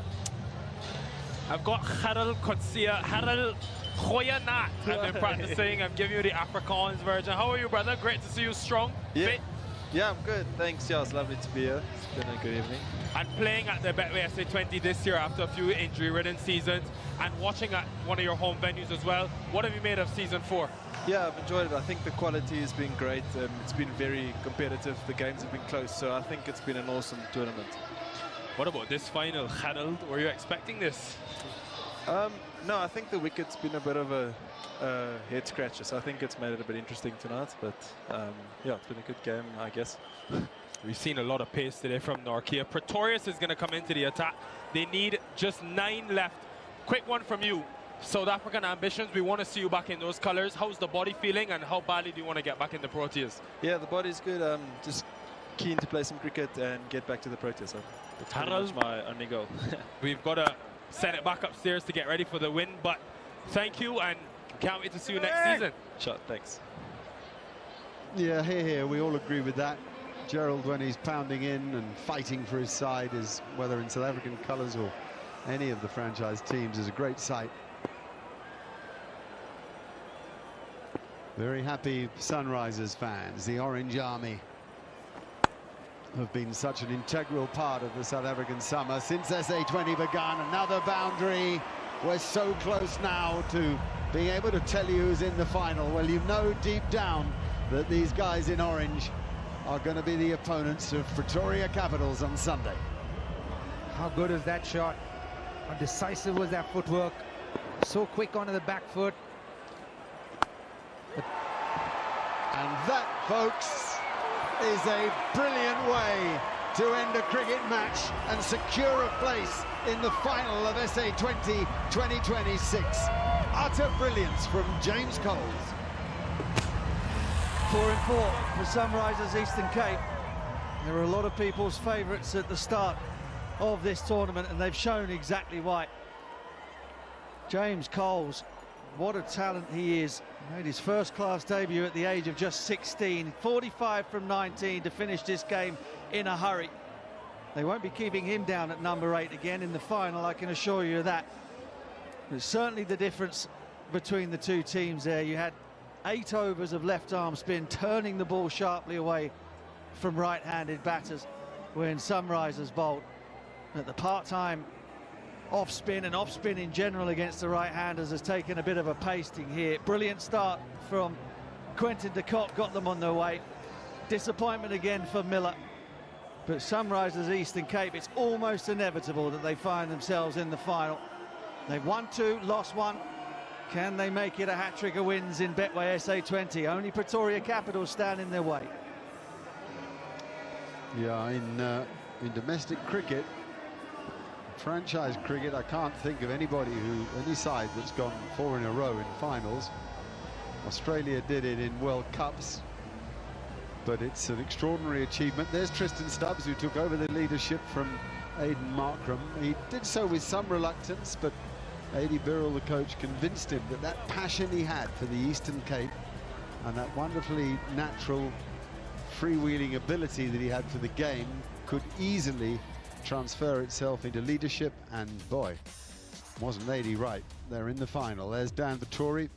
I've got Harold Kotsia, Harold Khoyanat. I've been practicing. I'm giving you the Afrikaans version. How are you, brother? Great to see you strong, fit. Yeah, I'm good. Thanks. Yeah, it's lovely to be here. It's been a good evening. And playing at the Betway SA20 this year after a few injury-ridden seasons, and watching at one of your home venues as well. What have you made of season 4? Yeah, I've enjoyed it. I think the quality has been great. It's been very competitive. The games have been close, so I think it's been an awesome tournament. What about this final, Harold? Were you expecting this? No, I think the wicket's been a bit of a head scratcher, so I think it's made it a bit interesting tonight. But yeah, it's been a good game, I guess. We've seen a lot of pace today from Norkia. Pretorius is going to come into the attack. They need just 9 left. Quick one from you. South African ambitions, we want to see you back in those colours. How's the body feeling, and how badly do you want to get back in the Proteas? Yeah, the body's good. Just keen to play some cricket and get back to the Proteas. So that's pretty much my only goal. We've got to send it back upstairs to get ready for the win, but thank you, and can't wait to see you next season. Sure, thanks. Yeah, here, we all agree with that. Gerald, when he's pounding in and fighting for his side, is whether in South African colours or any of the franchise teams, is a great sight. Very happy Sunrisers fans, the Orange Army, have been such an integral part of the South African summer since SA20 began. Another boundary. We're so close now to being able to tell you who's in the final. Well, you know deep down that these guys in orange are going to be the opponents of Pretoria Capitals on Sunday. How good is that shot? How decisive was that footwork? So quick onto the back foot. And that, folks, is a brilliant way to end a cricket match and secure a place in the final of SA20 2026. Utter brilliance from James Coles. 4 in 4 for Sunrisers Eastern Cape. There were a lot of people's favourites at the start of this tournament, and they've shown exactly why. James Coles, what a talent he is. Made his first-class debut at the age of just 16, 45 from 19 to finish this game in a hurry. They won't be keeping him down at number 8 again in the final, I can assure you of that. There's certainly the difference between the two teams there. You had 8 overs of left-arm spin, turning the ball sharply away from right-handed batters when Sunrisers bowled. At the part-time off-spin and off-spin in general against the right-handers has taken a bit of a pasting here. Brilliant start from Quentin de Kock, got them on their way. Disappointment again for Miller. But Sunrisers Eastern Cape, it's almost inevitable that they find themselves in the final. They've won 2, lost 1. Can they make it a hat-trick of wins in Betway SA20? Only Pretoria Capitals stand in their way. Yeah, in domestic cricket, franchise cricket, I can't think of any side that's gone 4 in a row in finals. Australia did it in World Cups, but it's an extraordinary achievement. There's Tristan Stubbs, who took over the leadership from Aidan Markram. He did so with some reluctance, but Adi Birrell, the coach, convinced him that that passion he had for the Eastern Cape and that wonderfully natural freewheeling ability that he had for the game could easily transfer itself into leadership, and boy, wasn't Adi right. They're in the final. There's Dan Vittori,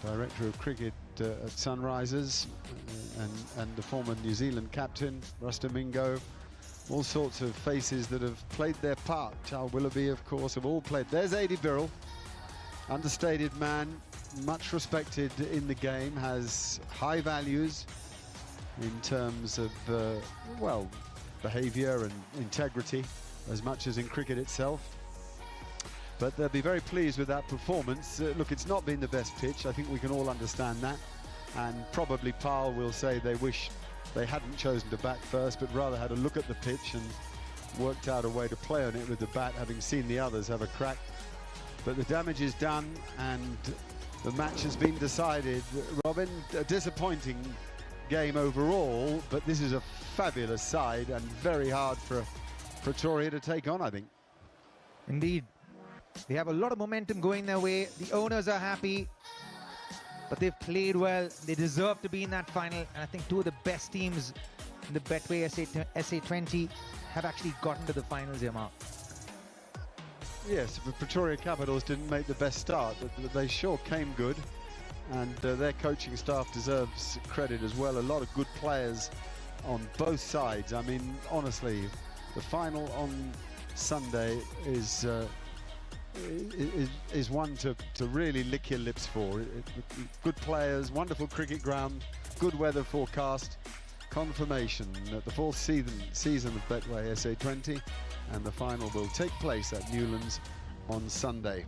Director of Cricket at Sunrisers, and the former New Zealand captain, Rustamingo. All sorts of faces that have played their part. Charles Willoughby, of course, have all played. There's Adi Birrell, understated man, much respected in the game, has high values in terms of, well, behaviour and integrity, as much as in cricket itself. But they'll be very pleased with that performance. Look, it's not been the best pitch. I think we can all understand that. And probably Powell will say they wish they hadn't chosen to bat first, but rather had a look at the pitch and worked out a way to play on it with the bat, having seen the others have a crack. But the damage is done, and the match has been decided. Robin, a disappointing game overall, but this is a fabulous side and very hard for Pretoria to take on, I think. Indeed. They have a lot of momentum going their way. The owners are happy, but they've played well. They deserve to be in that final, and I think 2 of the best teams in the Betway SA20 have actually gotten to the finals here, Mark. Yes, the Pretoria Capitals didn't make the best start, but they sure came good, and their coaching staff deserves credit as well. A lot of good players on both sides. I mean, honestly, the final on Sunday is one to really lick your lips for. Good players, wonderful cricket ground, good weather forecast, confirmation that the fourth season of Betway SA20, and the final will take place at Newlands on Sunday.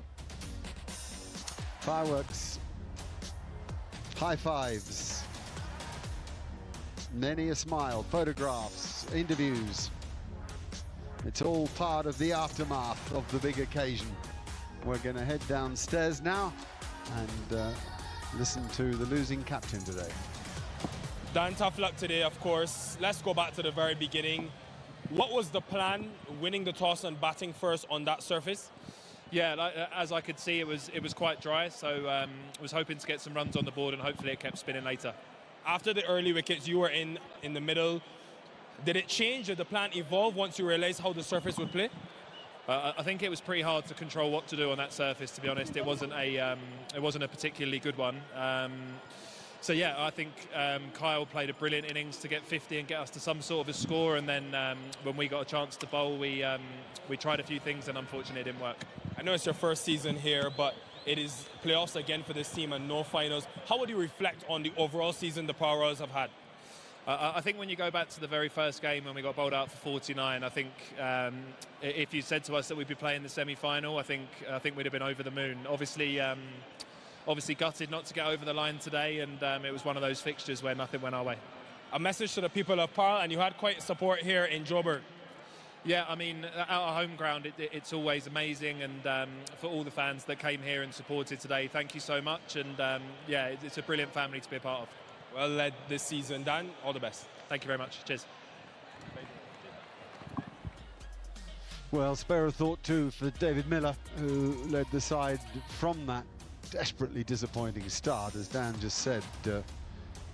Fireworks, high fives, many a smile, photographs, interviews. It's all part of the aftermath of the big occasion. We're going to head downstairs now and listen to the losing captain today. Dan, tough luck today, of course. Let's go back to the very beginning. What was the plan, winning the toss and batting first on that surface? Yeah, as I could see, it was quite dry, so I was hoping to get some runs on the board, and hopefully it kept spinning later. After the early wickets, you were in the middle. Did it change? Did the plan evolve once you realised how the surface would play? I think it was pretty hard to control what to do on that surface, to be honest. It wasn't a particularly good one. So yeah, I think Kyle played a brilliant innings to get 50 and get us to some sort of a score, and then when we got a chance to bowl, we tried a few things and unfortunately it didn't work. I know it's your first season here, but it is playoffs again for this team and no finals. How would you reflect on the overall season the Power Royals have had? I think when you go back to the very first game when we got bowled out for 49, I think if you said to us that we'd be playing the semi-final, I think we'd have been over the moon. Obviously gutted not to get over the line today, and it was one of those fixtures where nothing went our way. A message to the people of Pearl, and you had quite support here in Joburg. Yeah, I mean, at our home ground, it's always amazing, and for all the fans that came here and supported today, thank you so much, and yeah, it's a brilliant family to be a part of. Well led this season, Dan. All the best. Thank you very much. Cheers. Well, spare a thought too for David Miller, who led the side from that desperately disappointing start, as Dan just said,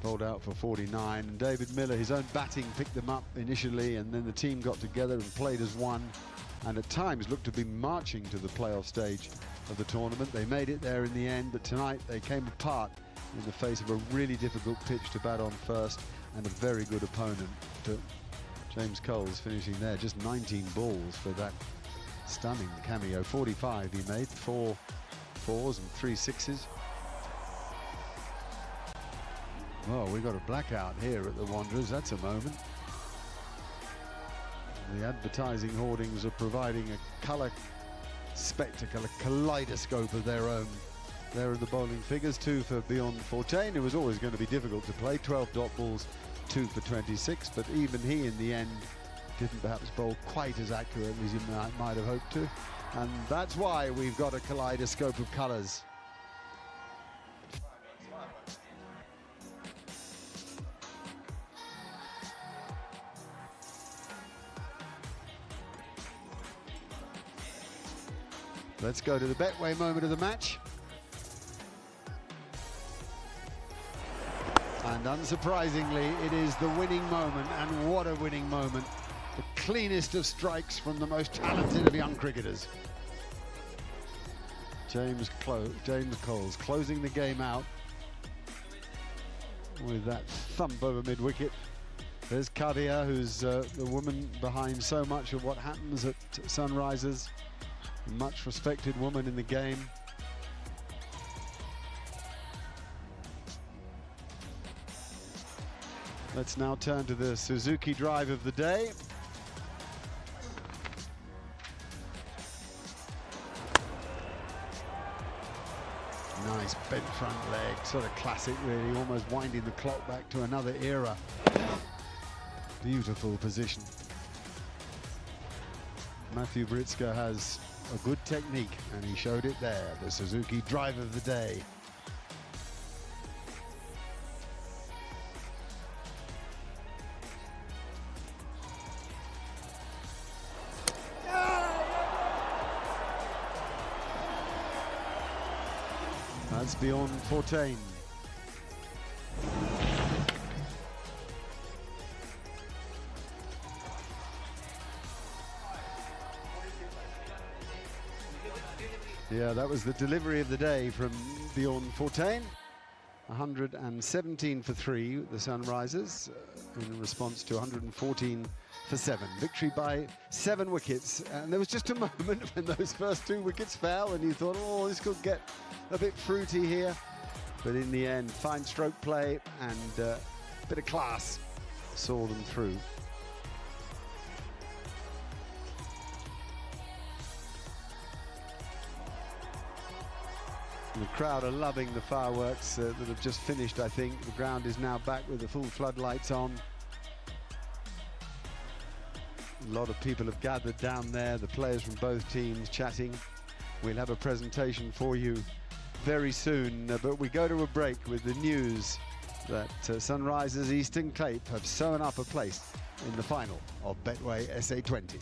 bowled out for 49. And David Miller, his own batting picked them up initially, and then the team got together and played as one, and at times looked to be marching to the playoff stage of the tournament. They made it there in the end, but tonight they came apart in the face of a really difficult pitch to bat on first, and a very good opponent. James Coles finishing there, just 19 balls for that stunning cameo. 45 he made, 4 4s and 3 6s. Well, we've got a blackout here at the Wanderers. That's a moment. The advertising hoardings are providing a colour spectacle, a kaleidoscope of their own. There are the bowling figures: 2 for Bjorn Fortuyn, who was always going to be difficult to play, 12 dot balls, 2 for 26, but even he in the end didn't perhaps bowl quite as accurately as you might have hoped to, and that's why we've got a kaleidoscope of colours. Let's go to the Betway moment of the match. And unsurprisingly, it is the winning moment, and what a winning moment. The cleanest of strikes from the most talented of young cricketers. James Coles closing the game out with that thump over mid-wicket. There's Kavia, who's the woman behind so much of what happens at Sunrisers. A much respected woman in the game. Let's now turn to the Suzuki drive of the day. Nice bent front leg, sort of classic really, almost winding the clock back to another era. Beautiful position. Matthew Britsker has a good technique, and he showed it there, the Suzuki drive of the day. That's Bjorn Fortuyn. Yeah, that was the delivery of the day from Bjorn Fortuyn. 117 for 3, the Sunrisers, in response to 114 for 7. Victory by 7 wickets, and there was just a moment when those first 2 wickets fell and you thought, oh, this could get a bit fruity here. But in the end, fine stroke play and a bit of class saw them through. The crowd are loving the fireworks that have just finished, I think. The ground is now back with the full floodlights on. A lot of people have gathered down there, the players from both teams chatting. We'll have a presentation for you very soon, but we go to a break with the news that Sunrisers Eastern Cape have sewn up a place in the final of Betway SA20.